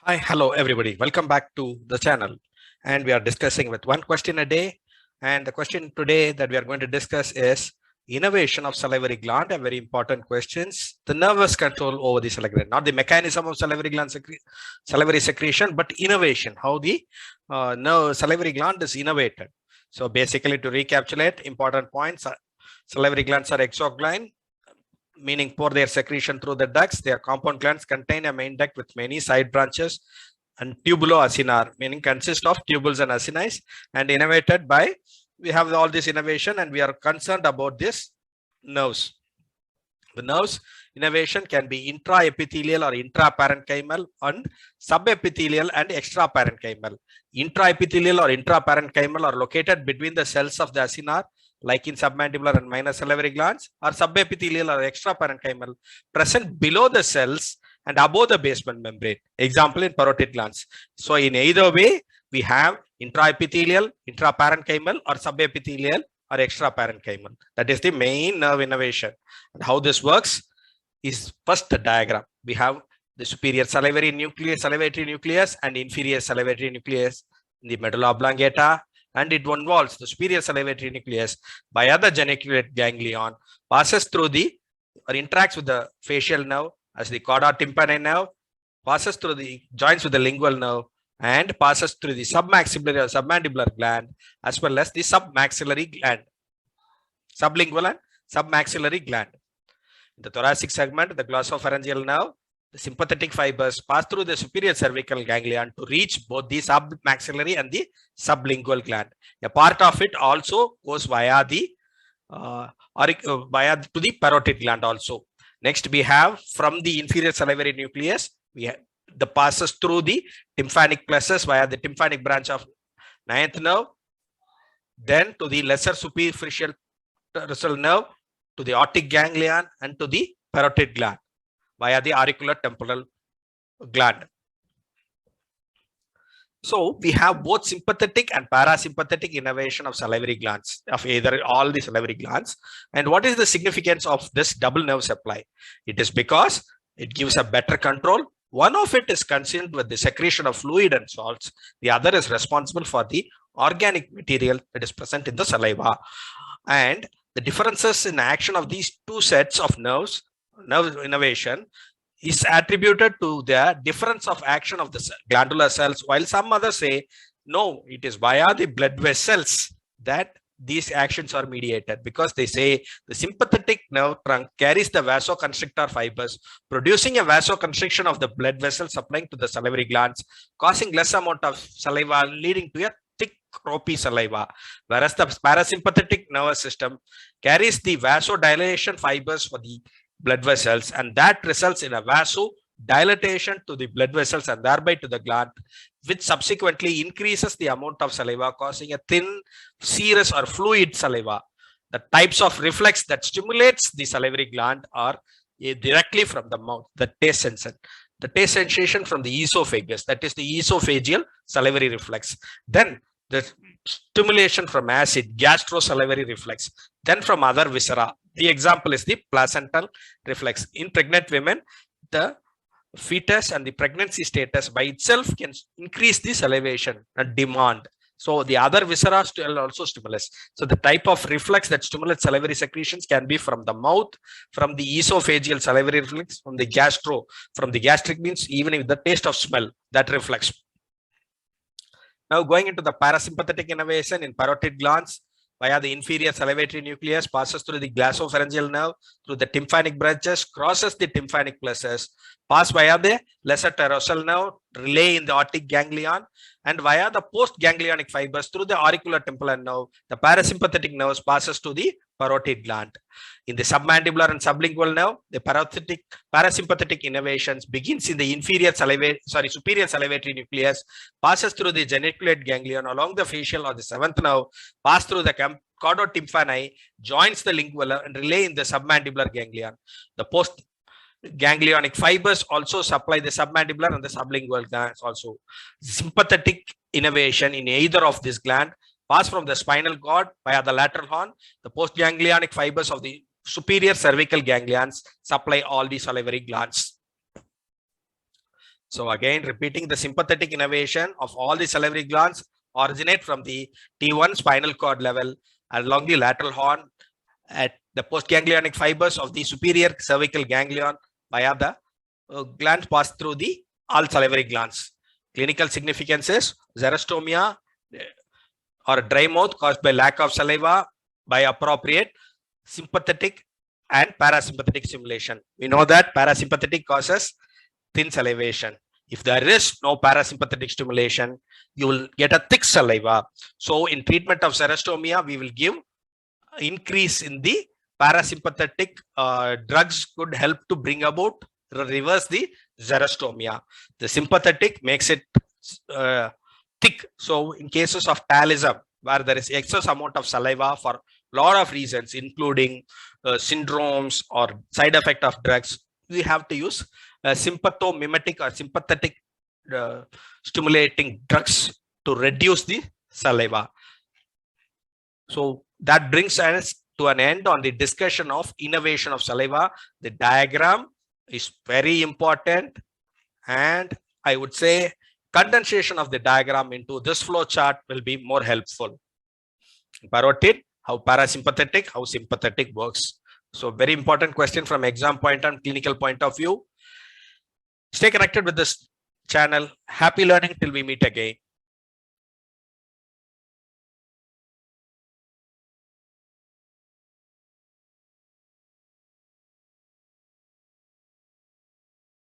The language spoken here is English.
Hi, hello everybody. Welcome back to the channel. And we are discussing with one question a day. And the question today that we are going to discuss is innervation of salivary gland, a very important questions. The nervous control over the salivary gland, not the mechanism of salivary gland salivary secretion, but innervation, how the salivary gland is innervated. So basically to recapitulate important points, salivary glands are exocrine, meaning pour their secretion through the ducts. Their compound glands contain a main duct with many side branches, and tubulo-acinar, meaning consist of tubules and acini, and innervated by, we have all this innervation, and we are concerned about this nerves. The nerves innervation can be intraepithelial or intraparenchymal and subepithelial and extraparenchymal. Intraepithelial or intraparenchymal are located between the cells of the acinar, like in submandibular and minor salivary glands, or subepithelial or extraparenchymal, present below the cells and above the basement membrane. Example in parotid glands. So in either way, we have intraepithelial, intraparenchymal, or subepithelial or extraparenchymal. That is the main nerve innervation. And how this works is first the diagram. We have the superior salivary nucleus and inferior salivary nucleus in the medulla oblongata, and it involves the superior salivary nucleus via the geniculate ganglion, passes through the or interacts with the facial nerve as the cauda tympani nerve, passes through the joins with the lingual nerve, and passes through the submaxillary or submandibular gland as well as the submaxillary gland, sublingual and submaxillary gland. In the thoracic segment, the glossopharyngeal nerve, the sympathetic fibers pass through the superior cervical ganglion to reach both the submaxillary and the sublingual gland. A part of it also goes via the to the parotid gland also. Next, we have from the inferior salivary nucleus, we have the passes through the tympanic plexus via the tympanic branch of ninth nerve, then to the lesser superficial dorsal nerve, to the aortic ganglion, and to the parotid gland via the auricular temporal gland. So we have both sympathetic and parasympathetic innervation of salivary glands, of either all the salivary glands. And what is the significance of this double nerve supply? It is because it gives a better control. One of it is concerned with the secretion of fluid and salts. The other is responsible for the organic material that is present in the saliva. And the differences in action of these two sets of nerve innervation is attributed to the difference of action of the glandular cells, while some others say, no, it is via the blood vessels that these actions are mediated, because they say the sympathetic nerve trunk carries the vasoconstrictor fibers, producing a vasoconstriction of the blood vessels supplying to the salivary glands, causing less amount of saliva, leading to a thick ropey saliva, whereas the parasympathetic nervous system carries the vasodilation fibers for the blood vessels, and that results in a vasodilatation to the blood vessels and thereby to the gland, which subsequently increases the amount of saliva, causing a thin, serous or fluid saliva. The types of reflex that stimulates the salivary gland are directly from the mouth, the taste sensation. The taste sensation from the esophagus, that is the esophageal salivary reflex. Then the stimulation from acid, gastrosalivary reflex. Then from other viscera. The example is the placental reflex. In pregnant women, the fetus and the pregnancy status by itself can increase the salivation and demand. So the other viscera also stimulus. So the type of reflex that stimulates salivary secretions can be from the mouth, from the esophageal salivary reflex, from the gastro. From the gastric means even with the taste of smell, that reflex. Now going into the parasympathetic innervation in parotid glands via the inferior salivary nucleus, passes through the glossopharyngeal nerve, through the tympanic branches, crosses the tympanic plexus, pass via the lesser pterosacal nerve, relay in the aortic ganglion, and via the post-ganglionic fibers through the auricular temporal nerve, the parasympathetic nerves passes to the parotid gland. In the submandibular and sublingual nerve, the parasympathetic innervations begins in the superior salivary nucleus, passes through the geniculate ganglion along the facial or the seventh nerve, pass through the cauda tympani, joins the lingual and relay in the submandibular ganglion. The post-ganglionic fibers also supply the submandibular and the sublingual glands also. Sympathetic innervation in either of this gland pass from the spinal cord via the lateral horn. The post-ganglionic fibers of the superior cervical ganglions supply all the salivary glands. So again, repeating, the sympathetic innervation of all the salivary glands originate from the T1 spinal cord level along the lateral horn at the postganglionic fibers of the superior cervical ganglion via the glands pass through the all salivary glands. Clinical significance is xerostomia or dry mouth caused by lack of saliva by appropriate sympathetic and parasympathetic stimulation. We know that parasympathetic causes thin salivation. If there is no parasympathetic stimulation, you will get a thick saliva. So in treatment of xerostomia, we will give increase in the parasympathetic drugs could help to bring about reverse the xerostomia. The sympathetic makes it thick. So in cases of talism, where there is excess amount of saliva for a lot of reasons, including syndromes or side effect of drugs, we have to use sympathomimetic or sympathetic stimulating drugs to reduce the saliva. So that brings us to an end on the discussion of innervation of saliva. The diagram is very important, and I would say condensation of the diagram into this flow chart will be more helpful. Parotid, how parasympathetic, how sympathetic works. So very important question from exam point and clinical point of view. Stay connected with this channel. Happy learning till we meet again.